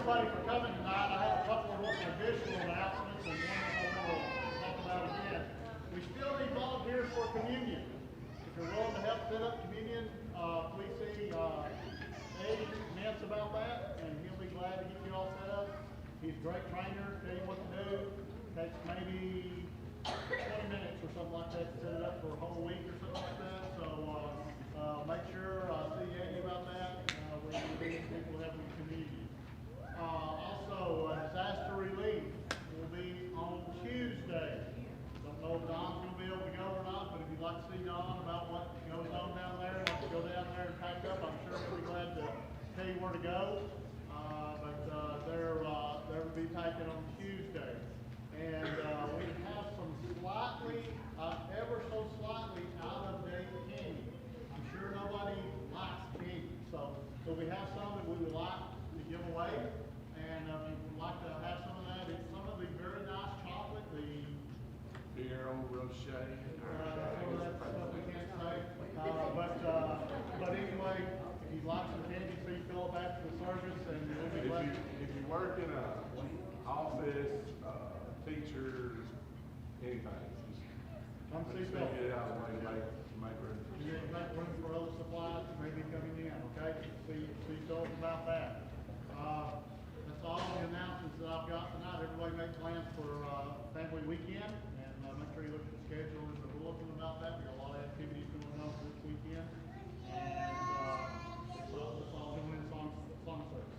everybody for coming tonight. I have a couple of additional announcements and one that I want to talk about again. We still need volunteers for communion. If you're willing to help set up communion, please see Eddie Nance about that, and he'll be glad to get you all set up. He's a great trainer, tell you what to do. Takes maybe 20 minutes or something like that to set it up for a whole week or something like that. So make sure see Eddie about that. We need people having communion. Also, disaster relief will be on Tuesday. Don't know if Don's going to be able to go or not, but if you'd like to see Don about what goes on down there, like to go down there and pack up, I'm sure he'll be glad to tell you where to go. They'll be packing on Tuesday. And we have some slightly, ever so slightly out of date candy. I'm sure nobody likes candy. So we have some that we would like to give away. And we would like to have some of that. It's some of the very nice chocolate, Beer old Roche. some of that stuff we can't say. But anyway, if you'd like some candy, please fill up after the service, and we'll be glad. If you work in a office, teacher, anything, Come see just Phil. get it out of the way to make room. You need to make room for other supplies that may be coming in, okay? See Phil about that. That's all the announcements that I've got tonight. Everybody make plans for family weekend, and make sure you look at the schedule and the bulletin about that. We got a lot of activities going on this weekend, and let's all join in song service.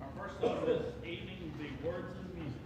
Our first song this evening will be Words and Music.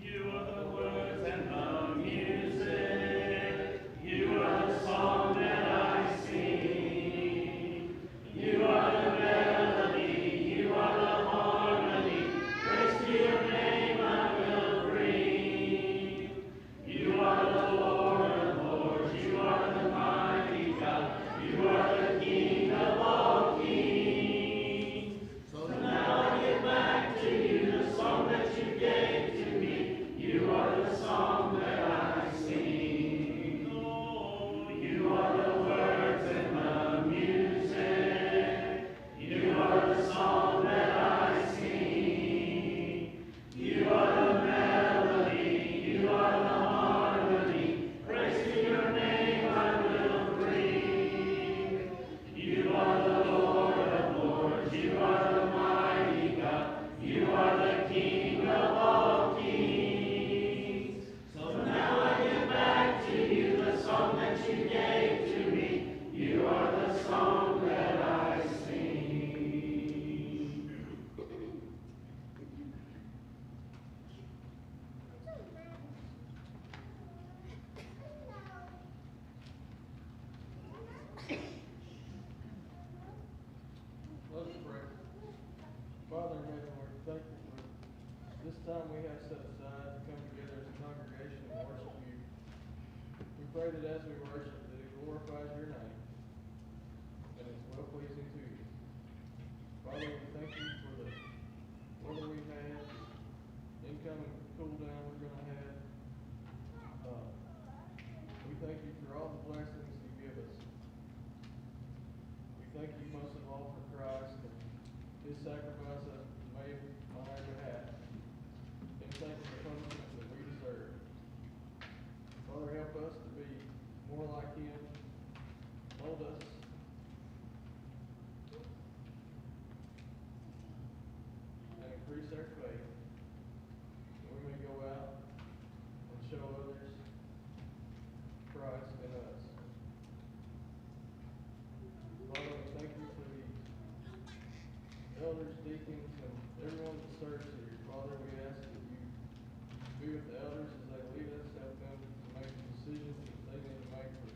You are the words and the music. You are the song that I sing. You are the melody. You are the harmony. Praise to your name I will bring. You are the Lord of lords. You are the mighty God. You are the King of all kings. So now I give back to you the song that you gave to me. You are the song that I sing. Oh, you are the words and the music. You are the song that I sing. You are the melody. You are the harmony. Praise to your name I will bring. You are the Lord of lords. You are the mighty God. You are the King of all kings. So now I give back to you the song that you gave to me. You are the song that I sing. Let us pray. Father in heaven, Lord, thank you for this time we have set aside to come together as a congregation and worship you. We pray that as we worship, that it glorifies your name and it's well pleasing to you. Father, we thank you for the weather we've had, the incoming cool down we're going to have. We thank you for all the blessings you give us. We thank you most of all for Christ and his sacrifice that was made on our behalf. And thank you for the punishment that we deserve. Father, help us to be more like him. Mold us. And increase our faith. That we may go out and show others Christ in us. Father, we thank you for the elders, deacons, and everyone that serves here. Father, we ask that you be with the elders as they lead us, help them to make the decisions that they need to make for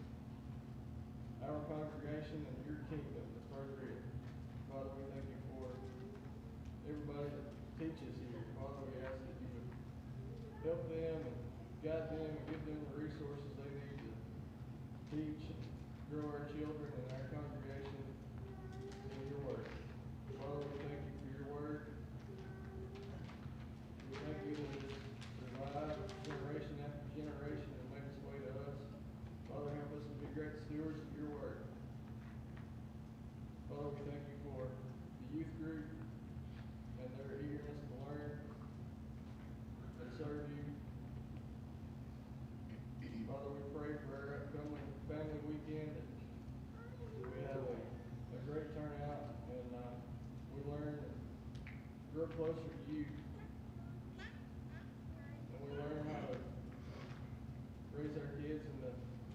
our congregation and your kingdom that's further in. Father, we thank you for everybody that teaches here. Father, we ask that you would help them and guide them and give them the resources they need to teach and grow our children and our congregation in your word. Father, we thank you for your word. We thank you that we're closer to you. And we learn how to raise our kids in the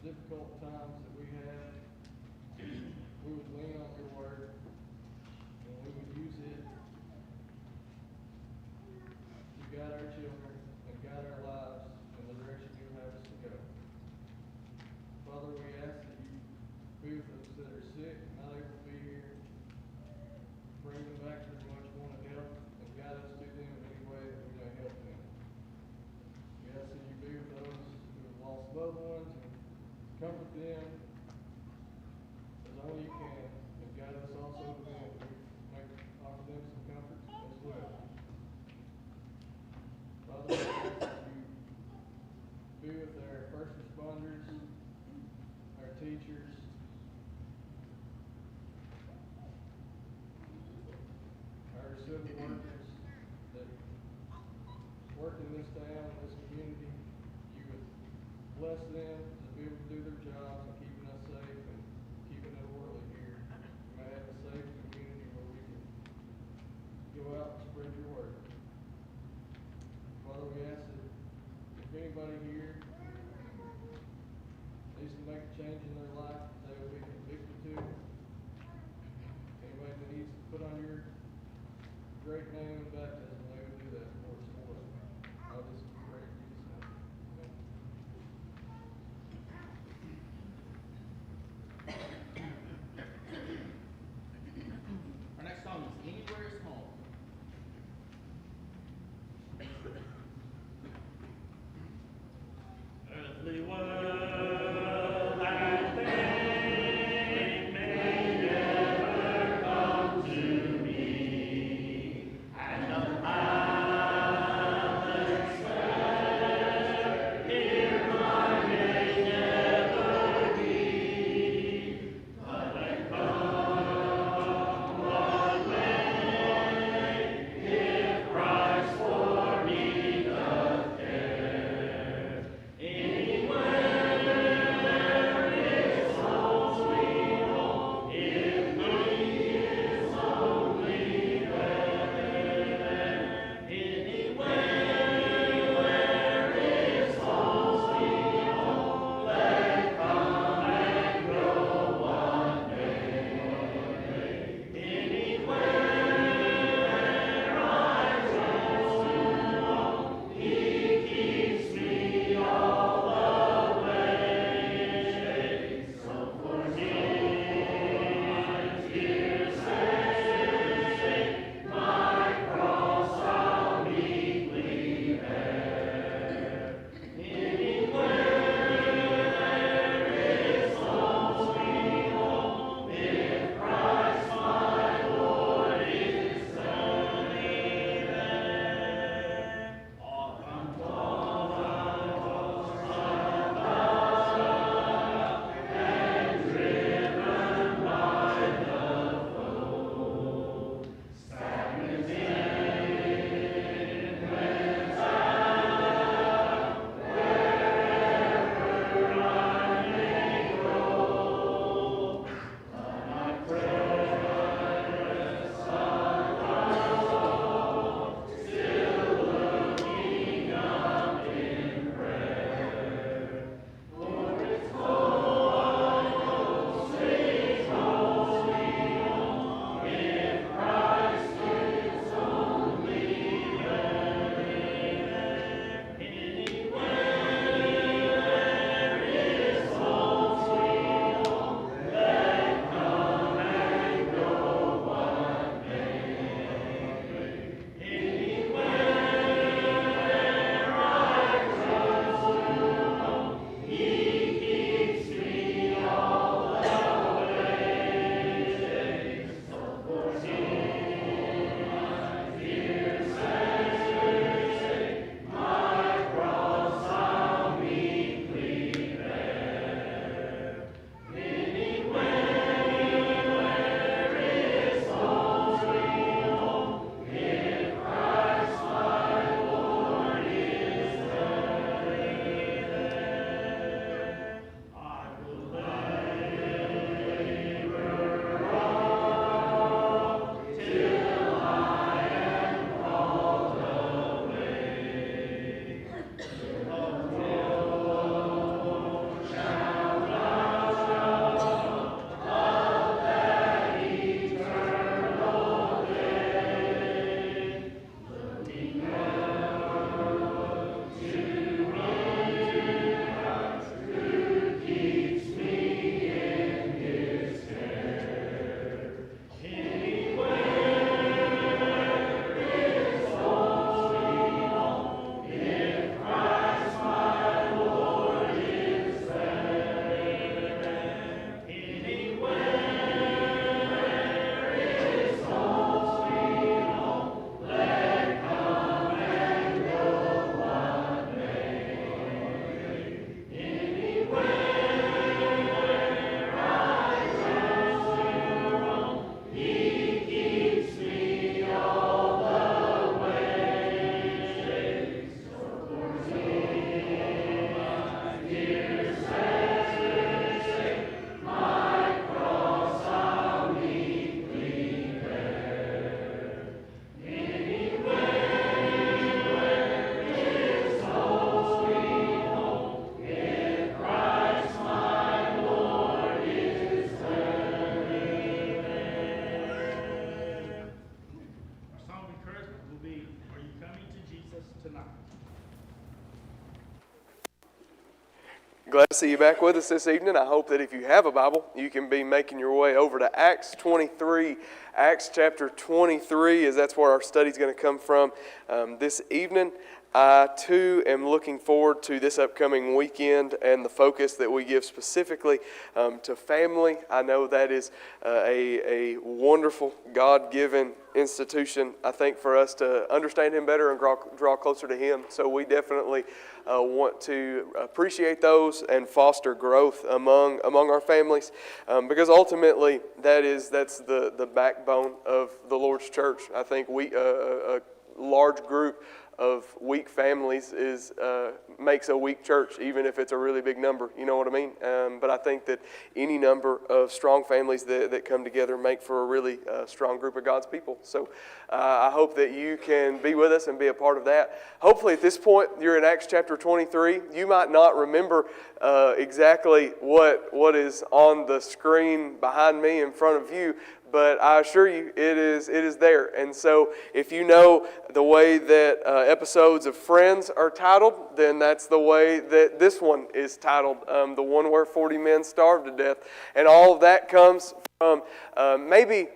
difficult times that we have. We would lean on your word, and we would use it to guide our children and guide our lives in the direction you have us to go. Father, we ask that you be with those that are sick and not able to be here. Bring them back to their much wanted help and guide us to them in any way that we may help them. We ask that you be with those who have lost loved ones and comfort them as only you can, and guide us also to them. We may offer them some comfort as well. Father, we ask that you be with our first responders, our teachers, our civil workers that work in this town, in this community. You would bless them to be able to do their jobs and keeping us safe and keeping it orderly here. We may have a safe community where we can go out and spread your word. Father, we ask that if anybody here needs to make a change in their life, they will be convicted to. Anybody that needs to put on your great name in baptism, they would do that for us, Lord. I just pray in Jesus' name. Amen. Our next song is Anywhere Is Home. Earthly world and fame may never come to me, and of my Glad to see you back with us this evening. I hope that if you have a Bible, you can be making your way over to Acts 23. Acts chapter 23, as that's where our study's going to come from this evening. I, too, am looking forward to this upcoming weekend and the focus that we give specifically to family. I know that is a wonderful, God-given institution, I think, for us to understand Him better and draw closer to Him. So we definitely want to appreciate those and foster growth among our families, because ultimately that's the backbone of the Lord's church. I think a large group of weak families makes a weak church, even if it's a really big number. You know what I mean? But I think that any number of strong families that come together make for a really strong group of God's people. So I hope that you can be with us and be a part of that. Hopefully at this point you're in Acts chapter 23. You might not remember exactly what is on the screen behind me in front of you, but I assure you it is there. And so if you know the way that episodes of Friends are titled, then that's the way that this one is titled, the one where 40 men starved to death. And all of that comes from maybe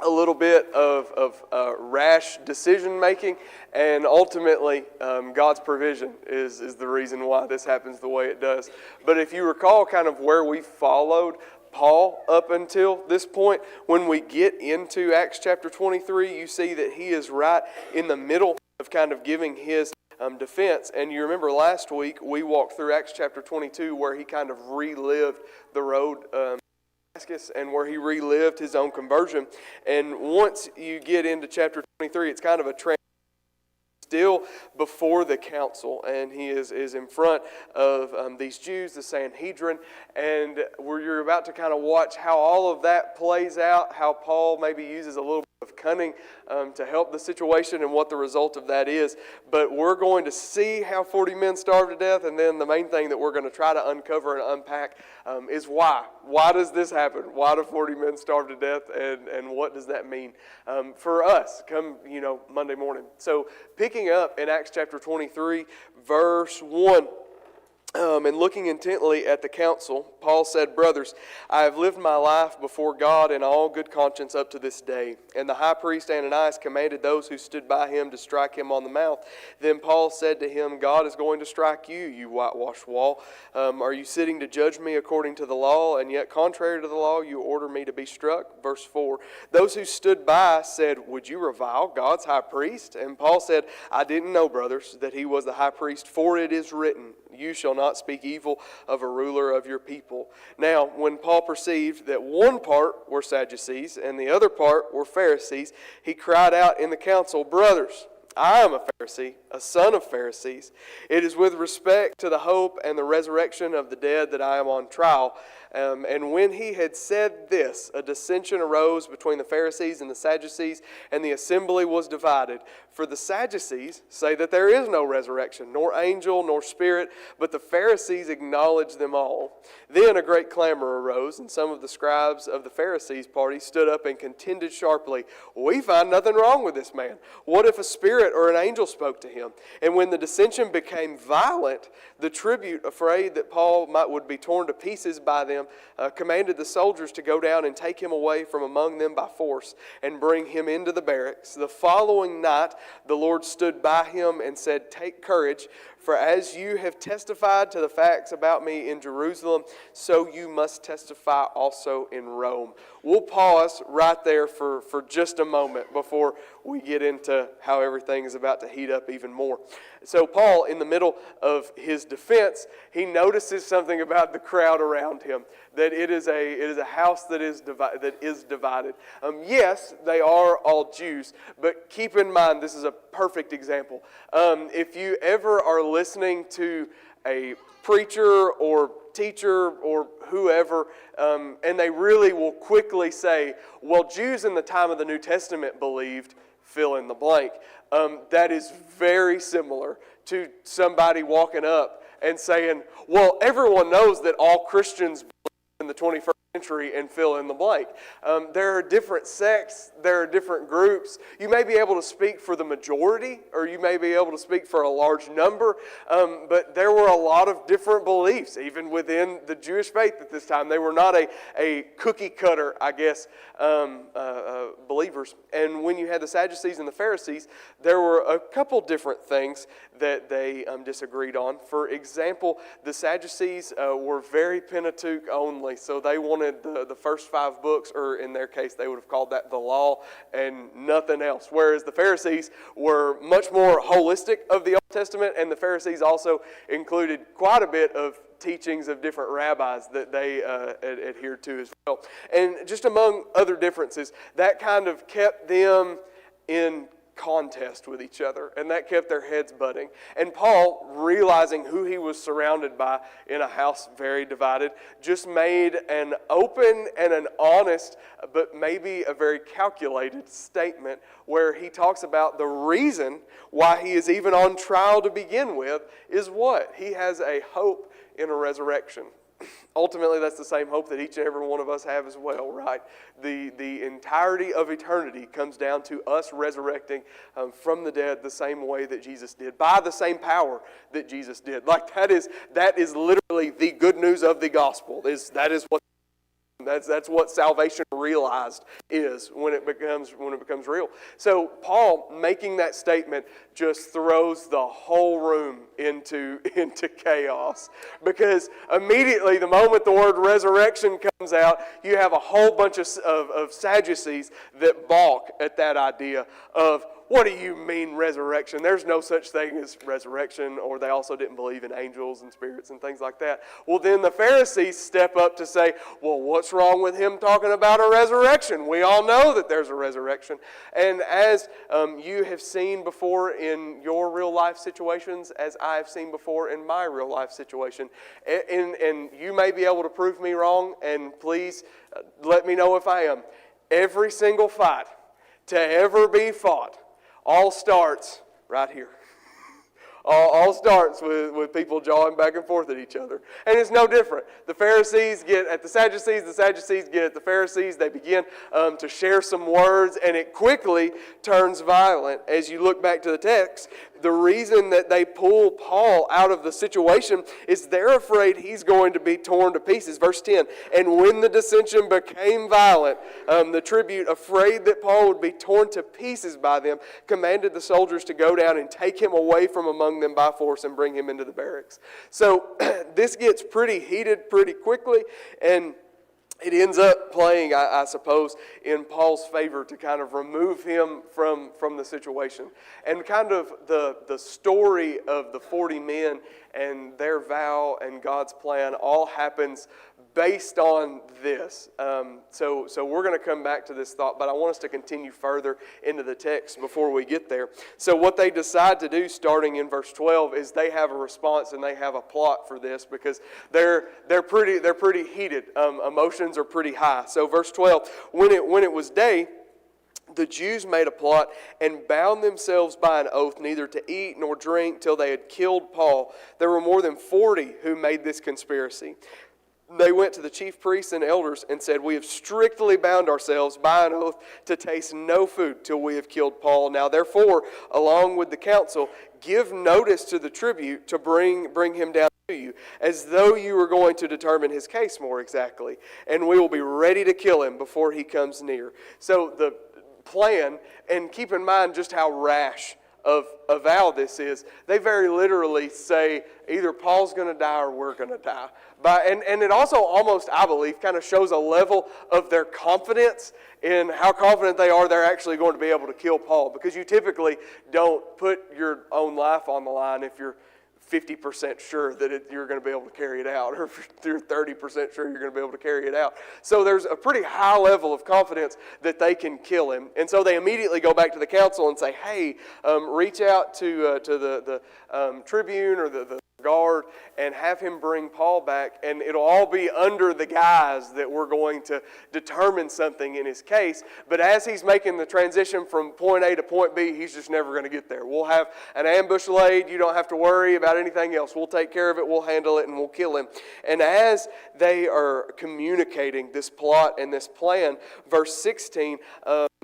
a little bit of rash decision making, and ultimately God's provision is the reason why this happens the way it does. But if you recall kind of where we followed Paul up until this point, when we get into Acts chapter 23, you see that he is right in the middle of kind of giving his defense. And you remember last week we walked through Acts chapter 22 where he kind of relived the road and where he relived his own conversion. And once you get into chapter 23, it's kind of a still before the council, and he is in front of these Jews, the Sanhedrin, and where you're about to kind of watch how all of that plays out, how Paul maybe uses a little bit of cunning to help the situation and what the result of that is. But we're going to see how 40 men starved to death, and then the main thing that we're going to try to uncover and unpack is why. Why does this happen? Why do 40 men starve to death, and what does that mean for us come Monday morning? So picking up in Acts chapter 23, verse 1, and looking intently at the council, Paul said, "Brothers, I have lived my life before God in all good conscience up to this day." And the high priest Ananias commanded those who stood by him to strike him on the mouth. Then Paul said to him, "God is going to strike you, you whitewashed wall. Are you sitting to judge me according to the law, and yet contrary to the law you order me to be struck?" Verse 4, those who stood by said, "Would you revile God's high priest?" And Paul said, "I didn't know, brothers, that he was the high priest, for it is written, you shall not speak evil of a ruler of your people." Now, when Paul perceived that one part were Sadducees and the other part were Pharisees, he cried out in the council, "Brothers, I am a Pharisee, a son of Pharisees. It is with respect to the hope and the resurrection of the dead that I am on trial." And when he had said this, a dissension arose between the Pharisees and the Sadducees, and the assembly was divided. For the Sadducees say that there is no resurrection, nor angel, nor spirit, but the Pharisees acknowledge them all. Then a great clamor arose, and some of the scribes of the Pharisees' party stood up and contended sharply, "We find nothing wrong with this man. What if a spirit or an angel spoke to him?" And when the dissension became violent, the tribune, afraid that Paul would be torn to pieces by them, commanded the soldiers to go down and take him away from among them by force and bring him into the barracks. The following night the Lord stood by him and said, "Take courage, for as you have testified to the facts about me in Jerusalem, so you must testify also in Rome." We'll pause right there for just a moment before we get into how everything is about to heat up even more. So Paul, in the middle of his defense, he notices something about the crowd around him, that it is a house that is divided. Yes, they are all Jews, but keep in mind this is a perfect example. If you ever are listening to a preacher or teacher or whoever, and they really will quickly say, "Well, Jews in the time of the New Testament believed," fill in the blank. That is very similar to somebody walking up and saying, "Well, everyone knows that all Christians believe in the 21st century and fill in the blank. There are different sects, there are different groups. You may be able to speak for the majority, or you may be able to speak for a large number, but there were a lot of different beliefs, even within the Jewish faith at this time. They were not a cookie cutter, I guess, believers. And when you had the Sadducees and the Pharisees, there were a couple different things that they disagreed on. For example, the Sadducees were very Pentateuch only, so they wanted the first 5 books, or in their case, they would have called that the law, and nothing else. Whereas the Pharisees were much more holistic of the Old Testament, and the Pharisees also included quite a bit of teachings of different rabbis that they adhered to as well. And just among other differences, that kind of kept them in contest with each other, and that kept their heads butting. And Paul, realizing who he was surrounded by in a house very divided, just made an open and an honest, but maybe a very calculated statement where he talks about the reason why he is even on trial to begin with is what? He has a hope in a resurrection. Ultimately, that's the same hope that each and every one of us have as well, right? The entirety of eternity comes down to us resurrecting from the dead the same way that Jesus did, by the same power that Jesus did. Like that is literally the good news of the gospel. That's what salvation realized is when it becomes real. So Paul making that statement just throws the whole room into chaos, because immediately the moment the word resurrection comes out, you have a whole bunch of Sadducees that balk at that idea of, what do you mean resurrection? There's no such thing as resurrection. Or they also didn't believe in angels and spirits and things like that. Well, then the Pharisees step up to say, well, what's wrong with him talking about a resurrection? We all know that there's a resurrection. And as you have seen before in your real life situations, as I have seen before in my real life situation, and you may be able to prove me wrong, and please let me know if I am. Every single fight to ever be fought all starts right here. All starts with people jawing back and forth at each other. And it's no different. The Pharisees get at the Sadducees get at the Pharisees. They begin to share some words, and it quickly turns violent. As you look back to the text, the reason that they pull Paul out of the situation is they're afraid he's going to be torn to pieces. Verse 10, and when the dissension became violent, the tribune, afraid that Paul would be torn to pieces by them, commanded the soldiers to go down and take him away from among them by force and bring him into the barracks. So this gets pretty heated pretty quickly, and it ends up playing, I suppose, in Paul's favor to kind of remove him from the situation. And kind of the story of the 40 men and their vow and God's plan all happens based on this. So we're going to come back to this thought, but I want us to continue further into the text before we get there. So what they decide to do, starting in verse 12, is they have a response and they have a plot for this, because they're pretty heated. Emotions are pretty high. So verse 12, when it was day, the Jews made a plot and bound themselves by an oath neither to eat nor drink till they had killed Paul. There were more than 40 who made this conspiracy. They went to the chief priests and elders and said, we have strictly bound ourselves by an oath to taste no food till we have killed Paul. Now therefore, along with the council, give notice to the tribune to bring him down to you, as though you were going to determine his case more exactly. And we will be ready to kill him before he comes near. So the plan, and keep in mind just how rash of a vow this is, they very literally say either Paul's going to die or we're going to die. And it also almost, I believe, kind of shows a level of their confidence in how confident they are they're actually going to be able to kill Paul, because you typically don't put your own life on the line if you're 50% sure that you're going to be able to carry it out, or if you're 30% sure you're going to be able to carry it out. So there's a pretty high level of confidence that they can kill him. And so they immediately go back to the council and say, hey, reach out to the tribune or the guard and have him bring Paul back, and it'll all be under the guise that we're going to determine something in his case. But as he's making the transition from point A to point B, he's just never going to get there. We'll have an ambush laid. You don't have to worry about anything else. We'll take care of it. We'll handle it, and we'll kill him. And as they are communicating this plot and this plan, verse 16,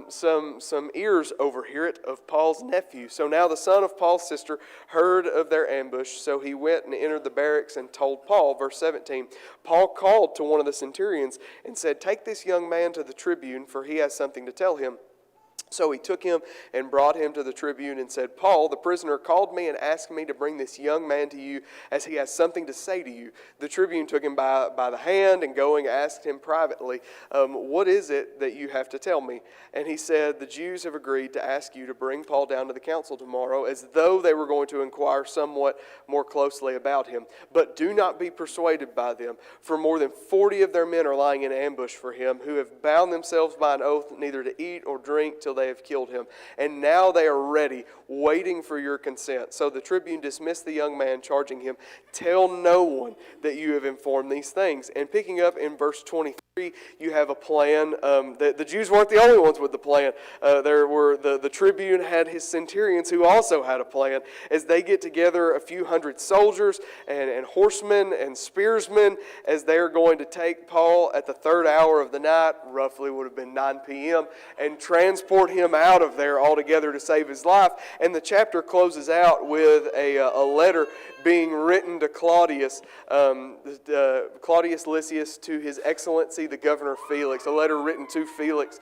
some ears overhear it of Paul's nephew. So now the son of Paul's sister heard of their ambush, so he went and entered the barracks and told Paul. Verse 17, Paul called to one of the centurions and said, "Take this young man to the tribune, for he has something to tell him." So he took him and brought him to the tribune and said, "Paul, the prisoner, called me and asked me to bring this young man to you as he has something to say to you." The tribune took him by the hand and going asked him privately, "What is it that you have to tell me?" And he said, "The Jews have agreed to ask you to bring Paul down to the council tomorrow, as though they were going to inquire somewhat more closely about him. But do not be persuaded by them, for more than 40 of their men are lying in ambush for him, who have bound themselves by an oath neither to eat or drink till they have killed him. And now they are ready, waiting for your consent." So the tribune dismissed the young man, charging him, "Tell no one that you have informed these things." And picking up in verse 23, you have a plan. The Jews weren't the only ones with the plan. There were the tribune had his centurions who also had a plan. As they get together a few hundred soldiers and horsemen and spearsmen, as they are going to take Paul at the third hour of the night, roughly would have been 9 p.m., and transport him out of there altogether to save his life. And the chapter closes out with a letter being written to Claudius Lysias, to his excellency the governor Felix, a letter written to Felix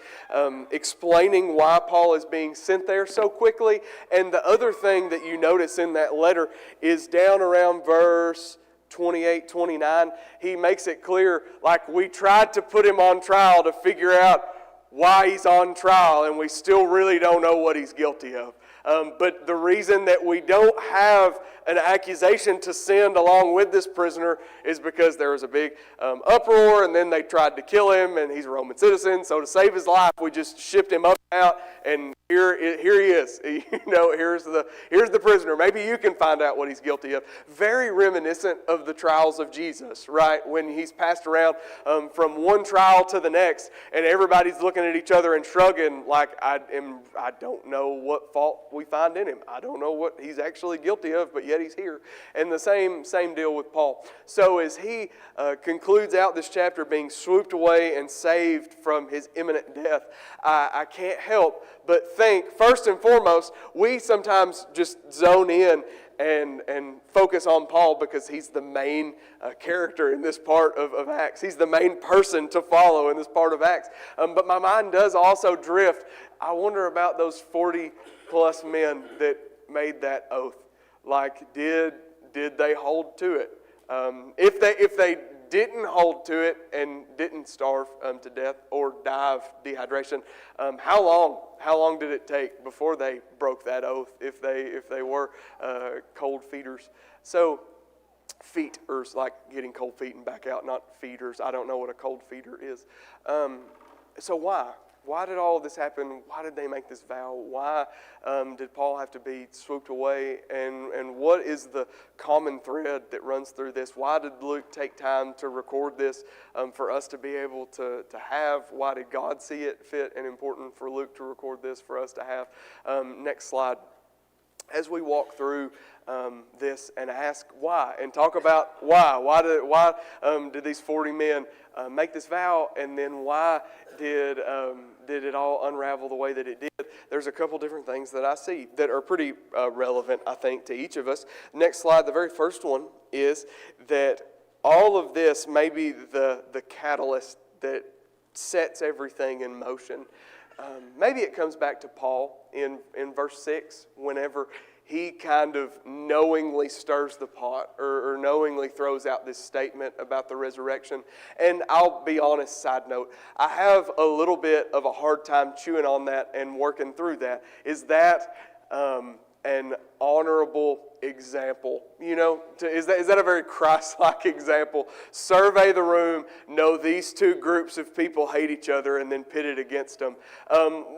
explaining why Paul is being sent there so quickly. And the other thing that you notice in that letter is down around verse 28, 29, he makes it clear, like, we tried to put him on trial to figure out why he's on trial, and we still really don't know what he's guilty of. But the reason that we don't have an accusation to send along with this prisoner is because there was a big uproar, and then they tried to kill him, and he's a Roman citizen. So to save his life, we just shipped him up and out, and here he is. Here's the prisoner. Maybe you can find out what he's guilty of. Very reminiscent of the trials of Jesus, right? When he's passed around from one trial to the next, and everybody's looking at each other and shrugging like, I don't know what fault we find in him. I don't know what he's actually guilty of, but yet he's here. And the same deal with Paul. So as he concludes out this chapter being swooped away and saved from his imminent death, I can't help but think, first and foremost, we sometimes just zone in and focus on Paul because he's the main character in this part of Acts. He's the main person to follow in this part of Acts. But my mind does also drift. I wonder about those 40 plus men that made that oath. Like, did they hold to it? If they didn't hold to it and didn't starve to death or die of dehydration, how long did it take before they broke that oath? If they were cold feeders, so feeders, like getting cold feet and back out, not feeders. I don't know what a cold feeder is. So why? Why did all of this happen? Why did they make this vow? Why did Paul have to be swooped away? And what is the common thread that runs through this? Why did Luke take time to record this for us to be able to have? Why did God see it fit and important for Luke to record this for us to have? Next slide. As we walk through this and ask why and talk about why did these 40 men make this vow, and then why did it all unravel the way that it did? There's a couple different things that I see that are pretty relevant, I think, to each of us. Next slide, the very first one is that all of this may be the catalyst that sets everything in motion. Maybe it comes back to Paul in verse 6, whenever he kind of knowingly stirs the pot or knowingly throws out this statement about the resurrection. And I'll be honest, side note, I have a little bit of a hard time chewing on that and working through that. Is that an honorable example? Is that a very Christ-like example? Survey the room, know these two groups of people hate each other, and then pit it against them.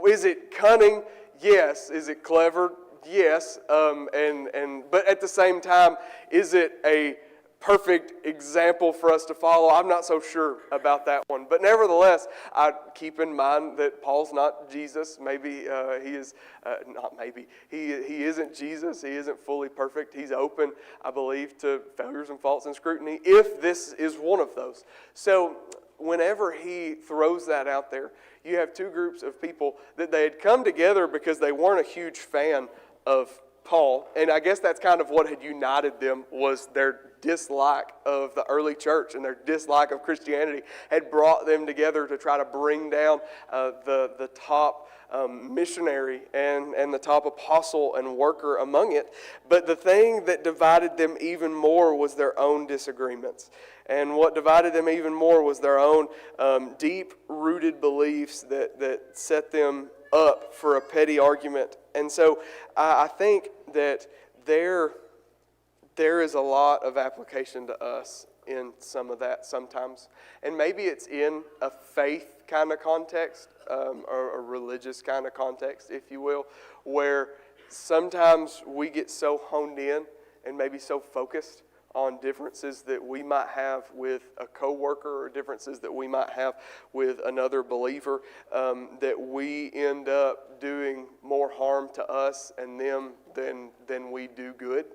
Is it cunning? Yes. Is it clever? Yes, but at the same time, is it a perfect example for us to follow? I'm not so sure about that one. But nevertheless, I keep in mind that Paul's not Jesus. Maybe he is, not maybe. He isn't Jesus. He isn't fully perfect. He's open, I believe, to failures and faults and scrutiny, if this is one of those. So whenever he throws that out there, you have two groups of people that they had come together because they weren't a huge fan of Paul, and I guess that's kind of what had united them, was their dislike of the early church and their dislike of Christianity had brought them together to try to bring down the top missionary and the top apostle and worker among it. But the thing that divided them even more was their own disagreements. And what divided them even more was their own deep-rooted beliefs that set them up for a petty argument. And so I think that there is a lot of application to us in some of that sometimes. And maybe it's in a faith kind of context, or a religious kind of context, if you will, where sometimes we get so honed in and maybe so focused on differences that we might have with a coworker or differences that we might have with another believer, that we end up doing more harm to us and them than we do good.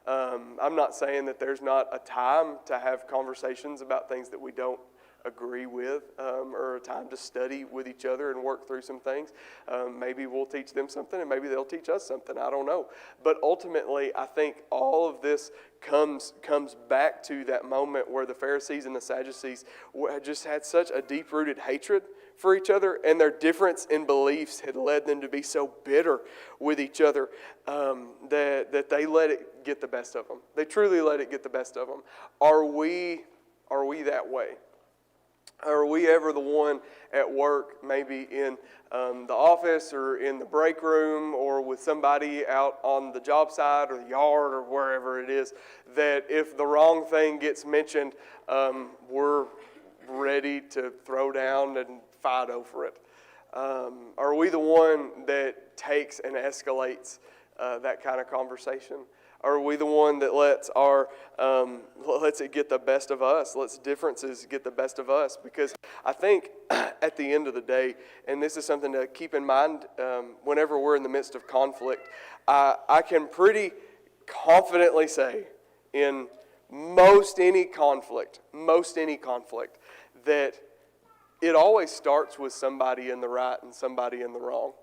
I'm not saying that there's not a time to have conversations about things that we don't agree with, or a time to study with each other and work through some things. Maybe we'll teach them something and maybe they'll teach us something. I don't know. But ultimately, I think all of this comes back to that moment where the Pharisees and the Sadducees just had such a deep-rooted hatred for each other, and their difference in beliefs had led them to be so bitter with each other, that they let it get the best of them. They truly let it get the best of them. Are we that way? Are we ever the one at work, maybe in the office or in the break room or with somebody out on the job site or the yard or wherever it is, that if the wrong thing gets mentioned, we're ready to throw down and fight over it? Are we the one that takes and escalates that kind of conversation? Are we the one that lets it get the best of us? Lets differences get the best of us? Because I think at the end of the day, and this is something to keep in mind whenever we're in the midst of conflict, I can pretty confidently say in most any conflict, that it always starts with somebody in the right and somebody in the wrong.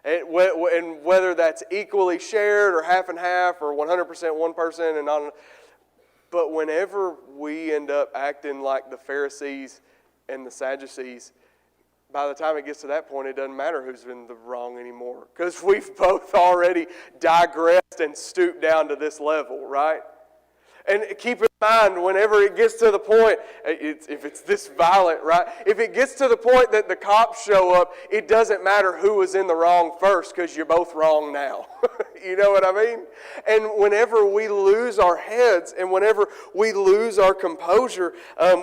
And whether that's equally shared or half and half or 100% one person and not, but whenever we end up acting like the Pharisees and the Sadducees, by the time it gets to that point, it doesn't matter who's in the wrong anymore, because we've both already digressed and stooped down to this level, right? And keep in mind, whenever it gets to the point, if it's this violent, right? If it gets to the point that the cops show up, it doesn't matter who was in the wrong first, because you're both wrong now. You know what I mean? And whenever we lose our heads and whenever we lose our composure,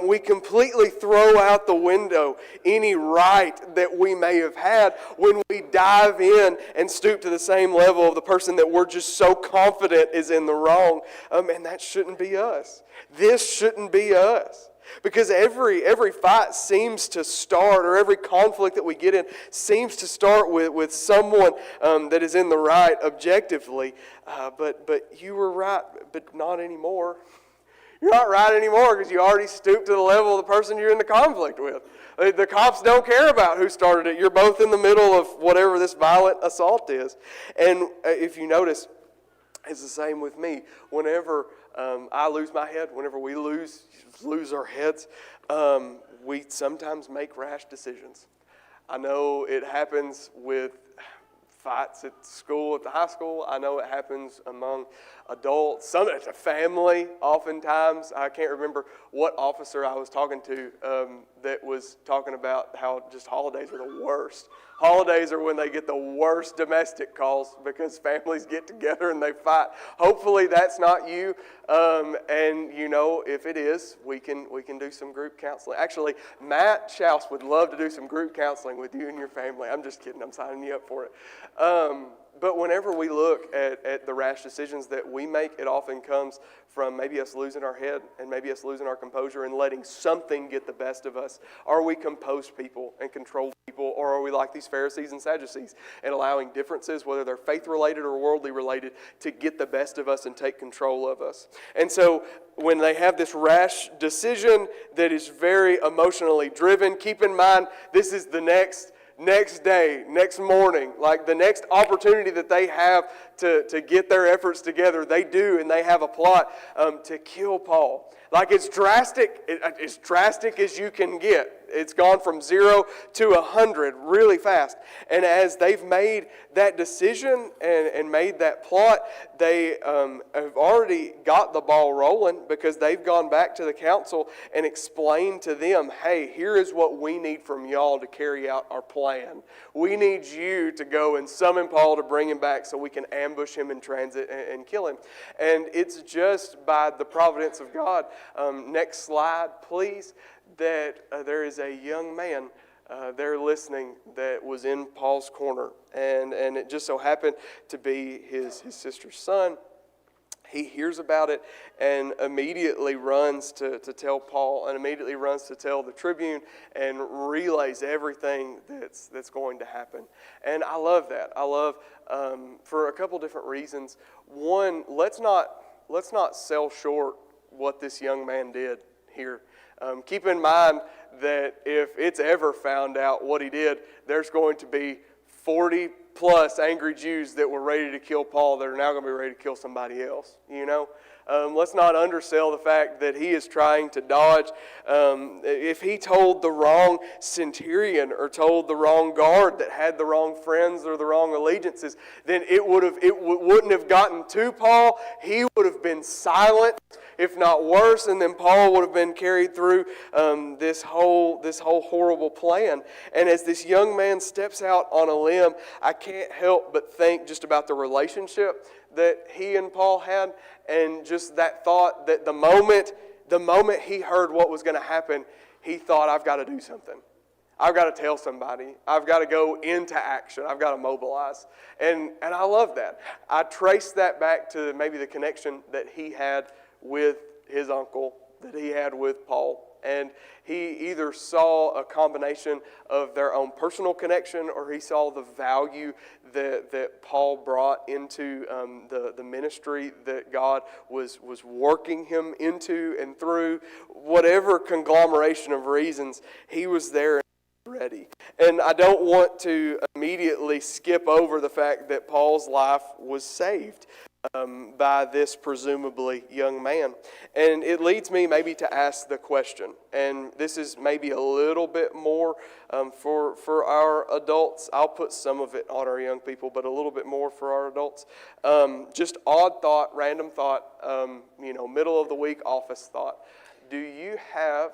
we completely throw out the window any right that we may have had when we dive in and stoop to the same level of the person that we're just so confident is in the wrong. And that shouldn't be us. This shouldn't be us. Because every fight seems to start, or every conflict that we get in seems to start with someone that is in the right objectively. But you were right, but not anymore. You're not right anymore because you already stooped to the level of the person you're in the conflict with. The cops don't care about who started it. You're both in the middle of whatever this violent assault is. And if you notice, it's the same with me. Whenever I lose my head, whenever we lose our heads, we sometimes make rash decisions. I know it happens with fights at school, at the high school. I know it happens among adults, some at the family oftentimes. I can't remember what officer I was talking to that was talking about how just holidays are the worst. Holidays are when they get the worst domestic calls because families get together and they fight. Hopefully that's not you. And you know, if it is, we can do some group counseling. Actually, Matt Schaus would love to do some group counseling with you and your family. I'm just kidding. I'm signing you up for it. But whenever we look at the rash decisions that we make, it often comes from maybe us losing our head and maybe us losing our composure and letting something get the best of us. Are we composed people and controlled people, or are we like these Pharisees and Sadducees and allowing differences, whether they're faith-related or worldly-related, to get the best of us and take control of us? And so when they have this rash decision that is very emotionally driven, keep in mind this is the next day, next morning, like the next opportunity that they have to get their efforts together, they do, and they have a plot to kill Paul. Like it's drastic as you can get. It's gone from 0 to 100 really fast. And as they've made that decision and made that plot, they have already got the ball rolling because they've gone back to the council and explained to them, hey, here is what we need from y'all to carry out our plan. We need you to go and summon Paul to bring him back so we can ambush him in transit and kill him. And it's just by the providence of God. Next slide, please. That there is a young man there listening that was in Paul's corner. And it just so happened to be his sister's son. He hears about it and immediately runs to tell Paul and immediately runs to tell the tribune and relays everything that's going to happen. And I love that. I love for a couple different reasons. One, let's not sell short what this young man did here. Keep in mind that if it's ever found out what he did, there's going to be 40 plus angry Jews that were ready to kill Paul that are now going to be ready to kill somebody else, you know? Let's not undersell the fact that he is trying to dodge. If he told the wrong centurion or told the wrong guard that had the wrong friends or the wrong allegiances, then it wouldn't have gotten to Paul. He would have been silent, if not worse, and then Paul would have been carried through this whole horrible plan. And as this young man steps out on a limb, I can't help but think just about the relationship that he and Paul had, and just that thought that the moment he heard what was going to happen, he thought, I've got to do something. I've got to tell somebody. I've got to go into action. I've got to mobilize. And I love that. I trace that back to maybe the connection that he had with his uncle, that he had with Paul. And he either saw a combination of their own personal connection, or he saw the value that Paul brought into the ministry that God was working him into and through. Whatever conglomeration of reasons, he was there and ready. And I don't want to immediately skip over the fact that Paul's life was saved by this presumably young man. And it leads me maybe to ask the question, and this is maybe a little bit more for our adults. I'll put some of it on our young people, but a little bit more for our adults. Just odd thought, random thought, middle of the week office thought. Do you have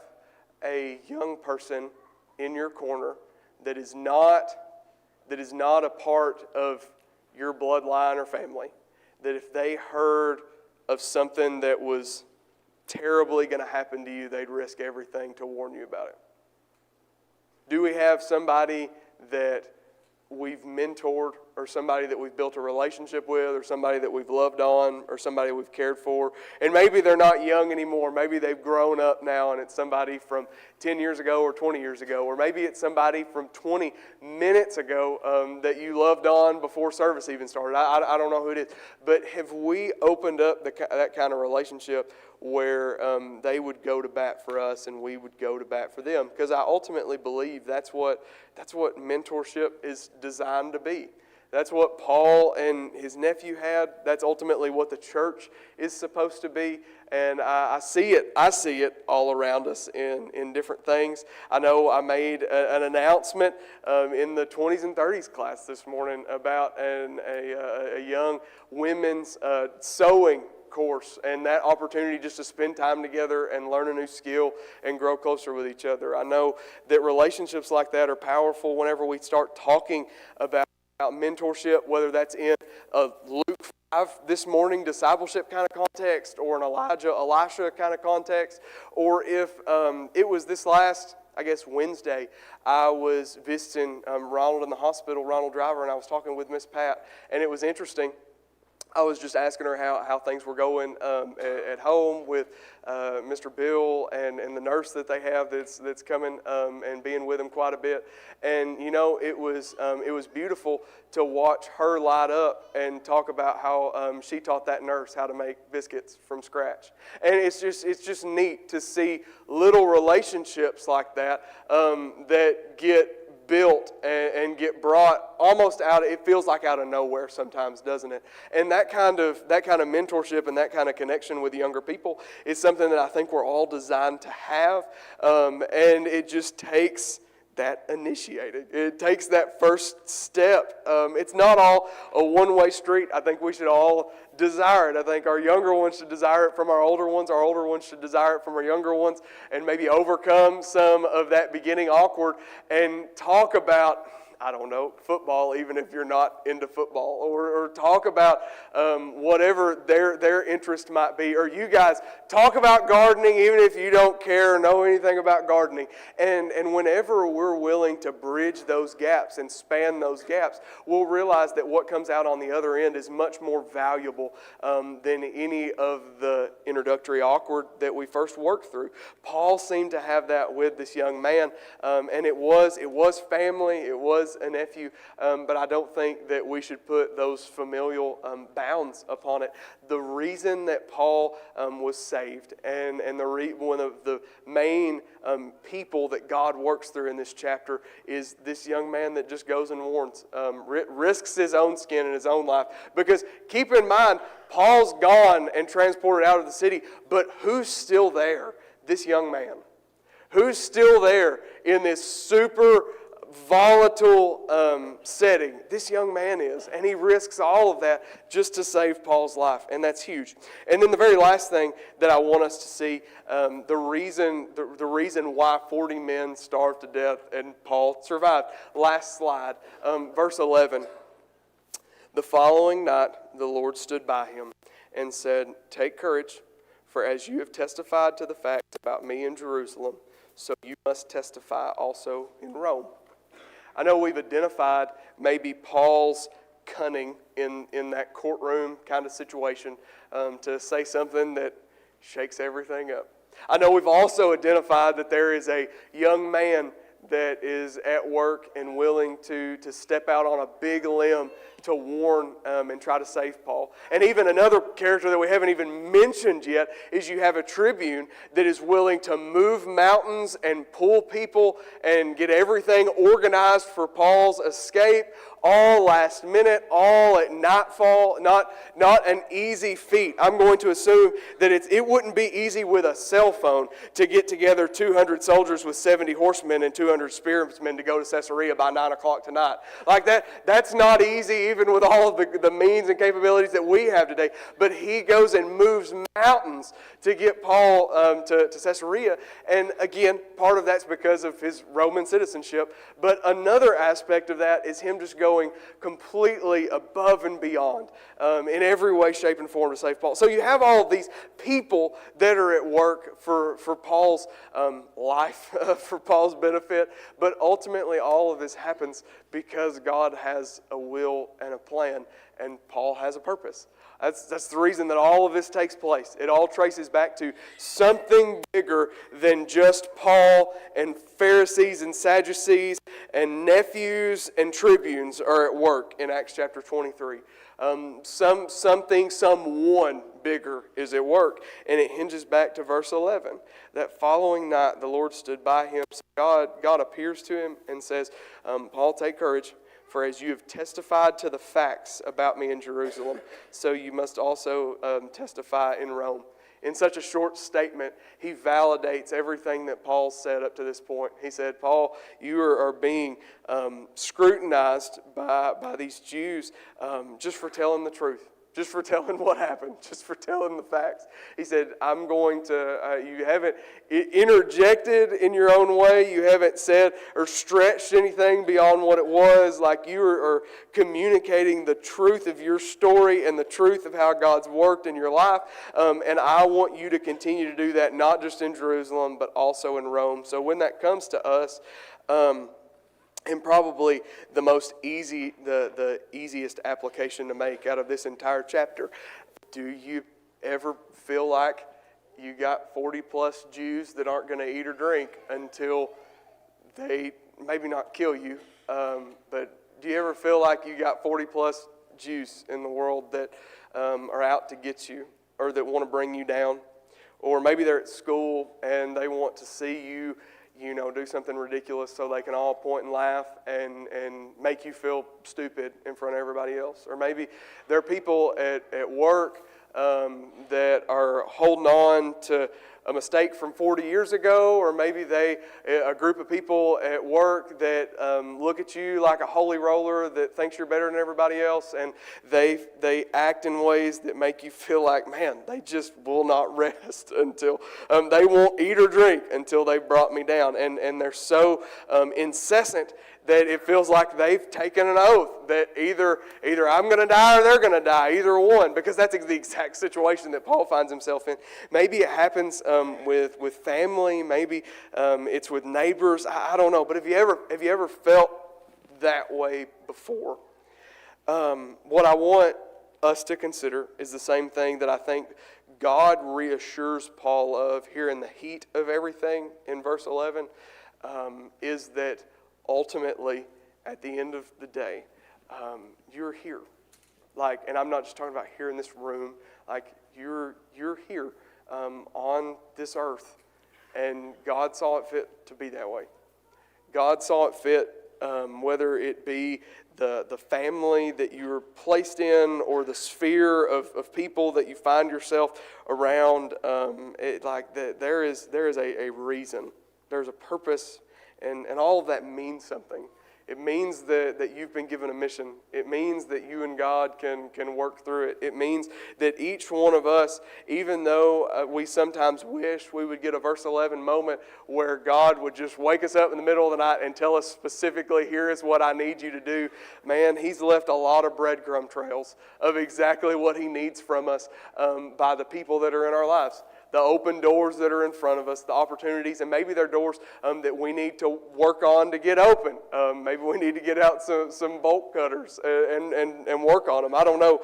a young person in your corner that is not a part of your bloodline or family, that if they heard of something that was terribly going to happen to you, they'd risk everything to warn you about it? Do we have somebody that we've mentored, or somebody that we've built a relationship with, or somebody that we've loved on, or somebody we've cared for? And maybe they're not young anymore. Maybe they've grown up now and it's somebody from 10 years ago or 20 years ago. Or maybe it's somebody from 20 minutes ago that you loved on before service even started. I don't know who it is. But have we opened up that kind of relationship where they would go to bat for us and we would go to bat for them? Because I ultimately believe that's what mentorship is designed to be. That's what Paul and his nephew had. That's ultimately what the church is supposed to be. And I see it all around us in different things. I know I made an announcement in the 20s and 30s class this morning about a young women's sewing course, and that opportunity just to spend time together and learn a new skill and grow closer with each other. I know that relationships like that are powerful whenever we start talking about mentorship, whether that's in a Luke 5 this morning discipleship kind of context, or an Elisha kind of context, or if it was this last Wednesday, I was visiting Ronald in the hospital, Ronald Driver, and I was talking with Miss Pat, and it was interesting. I was just asking her how things were going at home with Mr. Bill and the nurse that they have that's coming and being with him quite a bit. And it was beautiful to watch her light up and talk about how she taught that nurse how to make biscuits from scratch. And it's just neat to see little relationships like that that get built and get brought almost out. It feels like out of nowhere sometimes, doesn't it? And that kind of mentorship and that kind of connection with younger people is something that I think we're all designed to have. And it just takes that initiated. It takes that first step. It's not all a one-way street. I think we should all desire it. I think our younger ones should desire it from our older ones. Our older ones should desire it from our younger ones, and maybe overcome some of that beginning awkward and talk about, I don't know, football, even if you're not into football, or talk about whatever their interest might be, or you guys talk about gardening, even if you don't care or know anything about gardening. And whenever we're willing to bridge those gaps and span those gaps, we'll realize that what comes out on the other end is much more valuable than any of the introductory awkward that we first worked through. Paul seemed to have that with this young man, and it was family, it was a nephew, but I don't think that we should put those familial bounds upon it. The reason that Paul was saved and one of the main people that God works through in this chapter is this young man that just goes and warns, risks his own skin and his own life. Because keep in mind, Paul's gone and transported out of the city, but who's still there? This young man. Who's still there in this super volatile setting? This young man is, and he risks all of that just to save Paul's life, and that's huge. And then the very last thing that I want us to see, the reason why 40 men starved to death and Paul survived. Last slide, verse 11. The following night the Lord stood by him and said, "Take courage, for as you have testified to the facts about me in Jerusalem, so you must testify also in Rome." I know we've identified maybe Paul's cunning in that courtroom kind of situation to say something that shakes everything up. I know we've also identified that there is a young man that is at work and willing to step out on a big limb to warn and try to save Paul. And even another character that we haven't even mentioned yet is you have a tribune that is willing to move mountains and pull people and get everything organized for Paul's escape, all last minute, all at nightfall. Not an easy feat. I'm going to assume that it wouldn't be easy with a cell phone to get together 200 soldiers with 70 horsemen and 200 spearmen to go to Caesarea by 9 o'clock tonight. Like that's not easy, even with all of the means and capabilities that we have today. But he goes and moves mountains to get Paul to Caesarea. And again, part of that's because of his Roman citizenship. But another aspect of that is him just going completely above and beyond in every way, shape, and form to save Paul. So you have all of these people that are at work for Paul's life, for Paul's benefit. But ultimately, all of this happens because God has a will and a plan, and Paul has a purpose. That's the reason that all of this takes place. It all traces back to something bigger than just Paul and Pharisees and Sadducees and nephews and tribunes are at work in Acts chapter 23. Someone bigger is at work. And it hinges back to verse 11. That following night the Lord stood by him. So God appears to him and says, Paul, take courage. For as you have testified to the facts about me in Jerusalem, so you must also testify in Rome. In such a short statement, he validates everything that Paul said up to this point. He said, Paul, you are being scrutinized by these Jews just for telling the truth. just for telling what happened, just for telling the facts. He said, I'm going to, you haven't interjected in your own way. You haven't said or stretched anything beyond what it was. Like you are communicating the truth of your story and the truth of how God's worked in your life. And I want you to continue to do that, not just in Jerusalem, but also in Rome. So when that comes to us, and probably the easiest application to make out of this entire chapter, do you ever feel like you got 40 plus Jews that aren't going to eat or drink until they maybe not kill you, but do you ever feel like you got 40 plus Jews in the world that are out to get you or that want to bring you down? Or maybe they're at school and they want to see you do something ridiculous so they can all point and laugh and make you feel stupid in front of everybody else. Or maybe there are people at work that are holding on to a mistake from 40 years ago, or maybe a group of people at work that look at you like a holy roller that thinks you're better than everybody else, and they act in ways that make you feel like, man, they just will not rest until they won't eat or drink until they brought me down, and they're so incessant that it feels like they've taken an oath that either I'm going to die or they're going to die, either one, because that's the exact situation that Paul finds himself in. Maybe it happens with family, maybe it's with neighbors. I don't know, but have you ever felt that way before? What I want us to consider is the same thing that I think God reassures Paul of here in the heat of everything in verse 11, is that ultimately, at the end of the day, you're here. And I'm not just talking about here in this room. You're here on this earth, and God saw it fit to be that way. God saw it fit, whether it be the family that you're placed in or the sphere of people that you find yourself around. There is a reason. There's a purpose. And all of that means something. It means that you've been given a mission. It means that you and God can work through it. It means that each one of us, even though we sometimes wish we would get a verse 11 moment where God would just wake us up in the middle of the night and tell us specifically, here is what I need you to do. Man, He's left a lot of breadcrumb trails of exactly what He needs from us by the people that are in our lives. The open doors that are in front of us, the opportunities, and maybe they're doors that we need to work on to get open. Maybe we need to get out some bolt cutters and work on them. I don't know.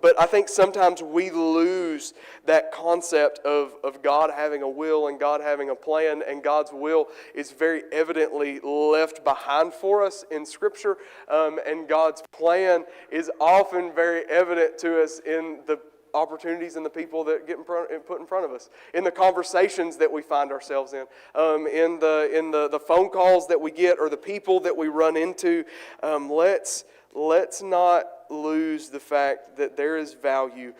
But I think sometimes we lose that concept of God having a will and God having a plan, and God's will is very evidently left behind for us in Scripture, and God's plan is often very evident to us in the opportunities and the people that get put in front of us, in the conversations that we find ourselves in the phone calls that we get or the people that we run into. Let's not lose the fact that there is value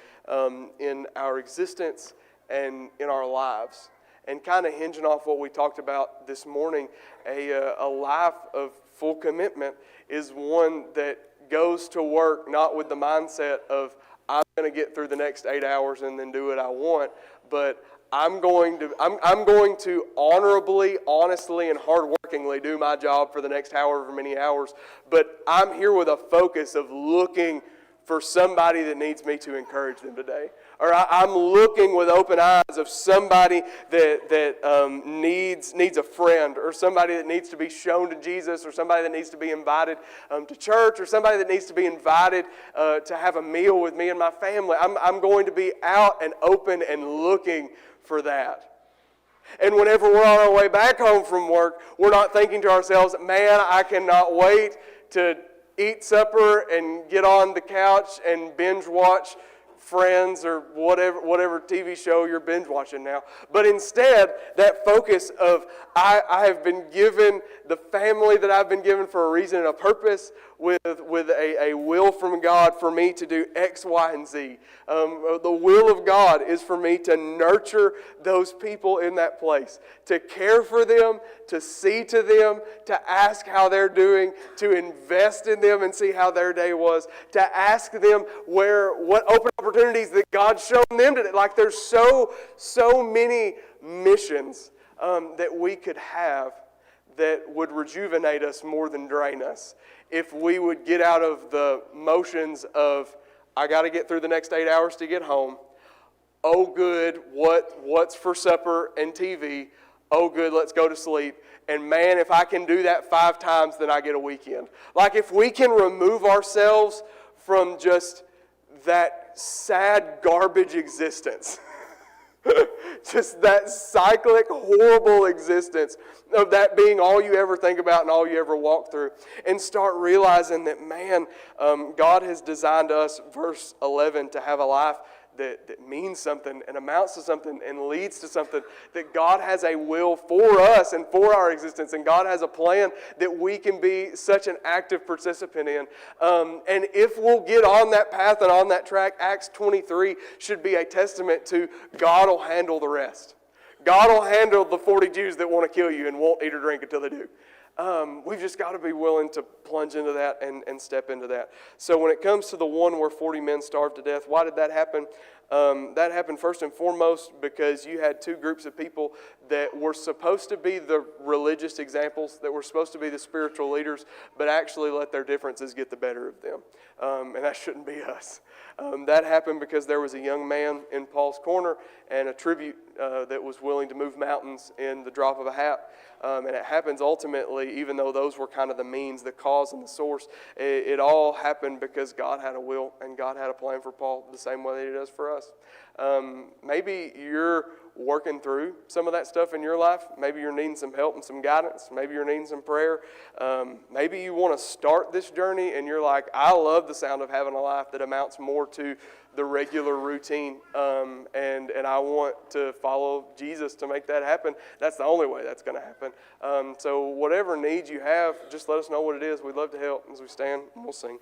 in our existence and in our lives. And kind of hinging off what we talked about this morning, a life of full commitment is one that goes to work not with the mindset of I'm going to get through the next 8 hours and then do what I want, but I'm going to honorably, honestly, and hardworkingly do my job for the next however many hours. But I'm here with a focus of looking for somebody that needs me to encourage them today. Or I'm looking with open eyes of somebody that needs a friend, or somebody that needs to be shown to Jesus, or somebody that needs to be invited to church, or somebody that needs to be invited to have a meal with me and my family. I'm going to be out and open and looking for that. And whenever we're on our way back home from work, we're not thinking to ourselves, man, I cannot wait to eat supper and get on the couch and binge watch Friends or whatever TV show you're binge watching now. But instead, that focus of I have been given the family that I've been given for a reason and a purpose with a will from God for me to do X, Y, and Z. The will of God is for me to nurture those people in that place, to care for them, to see to them, to ask how they're doing, to invest in them and see how their day was, to ask them what open opportunities that God's shown them today. Like there's so many missions that we could have that would rejuvenate us more than drain us if we would get out of the motions of, I got to get through the next 8 hours to get home. Oh, good, what's for supper and TV? Oh, good, let's go to sleep. And man, if I can do that 5 times, then I get a weekend. Like if we can remove ourselves from just that sad garbage existence, just that cyclic, horrible existence of that being all you ever think about and all you ever walk through, and start realizing that, man, God has designed us, verse 11, to have a life that means something and amounts to something and leads to something, that God has a will for us and for our existence, and God has a plan that we can be such an active participant in. And if we'll get on that path and on that track, Acts 23 should be a testament to God will handle the rest. God will handle the 40 Jews that want to kill you and won't eat or drink until they do. We've just got to be willing to plunge into that and step into that. So when it comes to the one where 40 men starved to death, why did that happen? That happened first and foremost because you had 2 groups of people that were supposed to be the religious examples, that were supposed to be the spiritual leaders, but actually let their differences get the better of them. And that shouldn't be us. That happened because there was a young man in Paul's corner and a tribute that was willing to move mountains in the drop of a hat. And it happens ultimately, even though those were kind of the means, the cause and the source, it all happened because God had a will and God had a plan for Paul the same way that He does for us. Maybe you're working through some of that stuff in your life. Maybe you're needing some help and some guidance. Maybe you're needing some prayer. Maybe you want to start this journey and you're like, I love the sound of having a life that amounts more to the regular routine, and I want to follow Jesus to make that happen. That's the only way that's going to happen. So whatever needs you have, just let us know what it is. We'd love to help as we stand and we'll sing.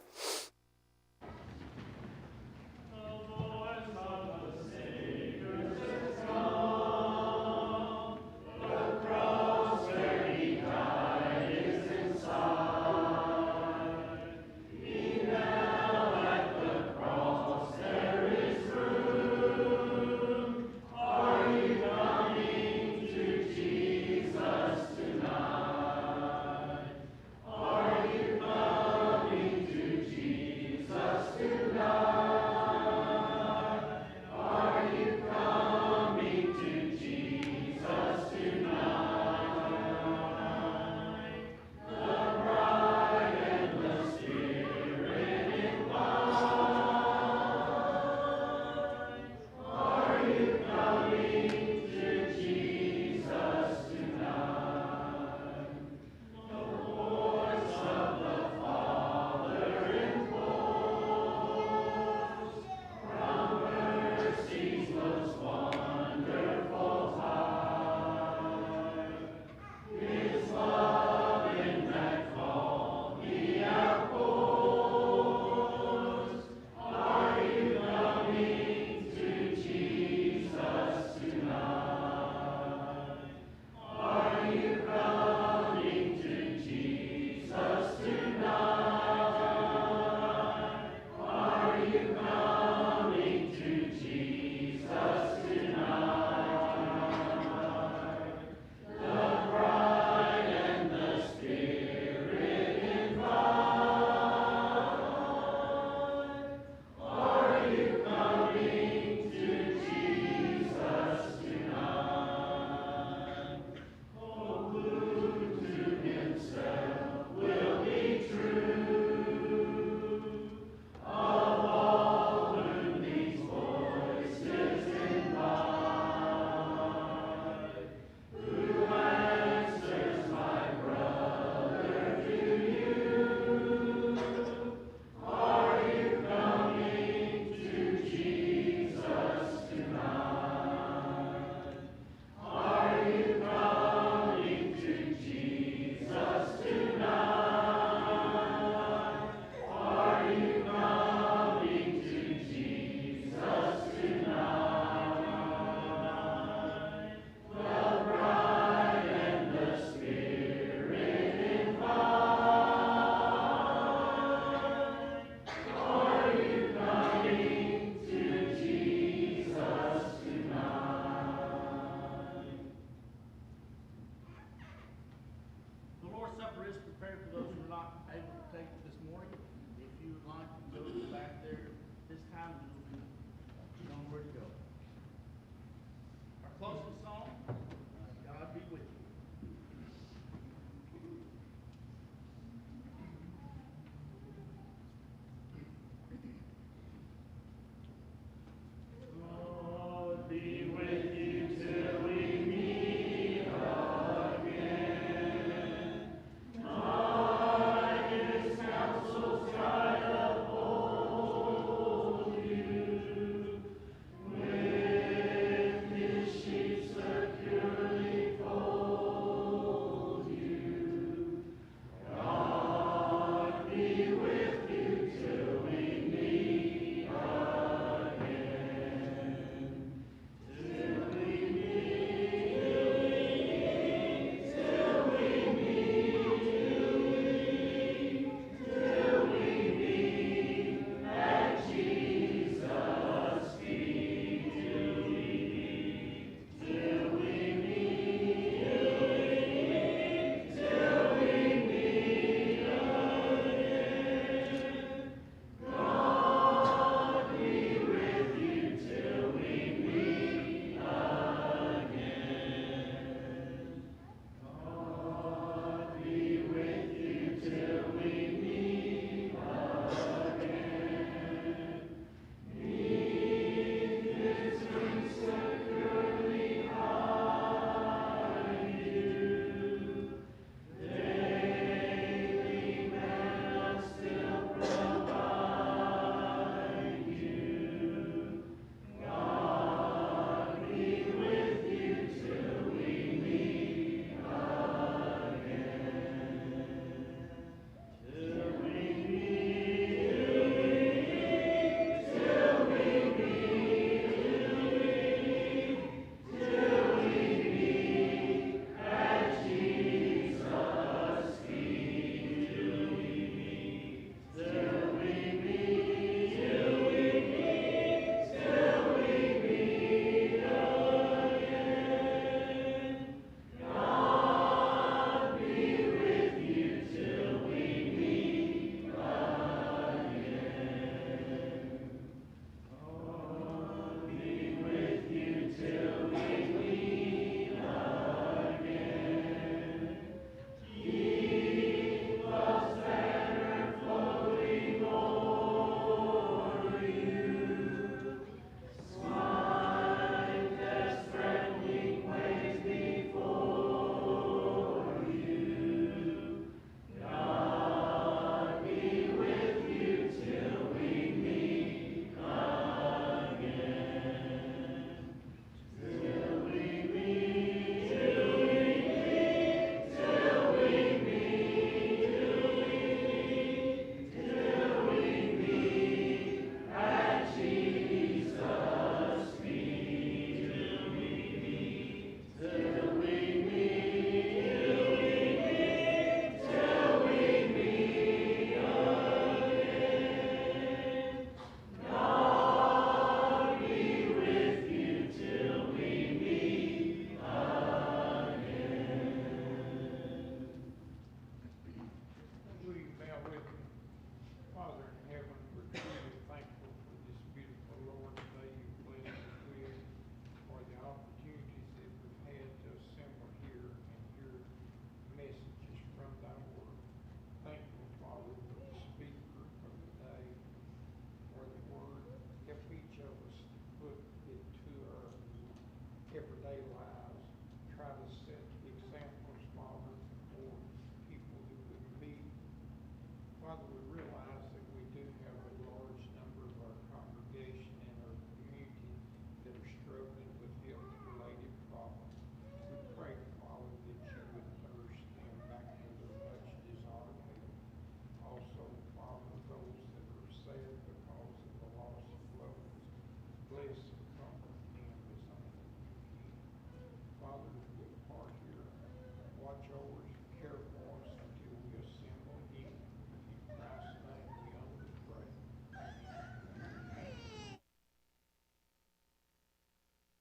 Lord's Supper is prepared for those who are not able to take it this morning. If you would like to go back there this time, you'll be known where to go.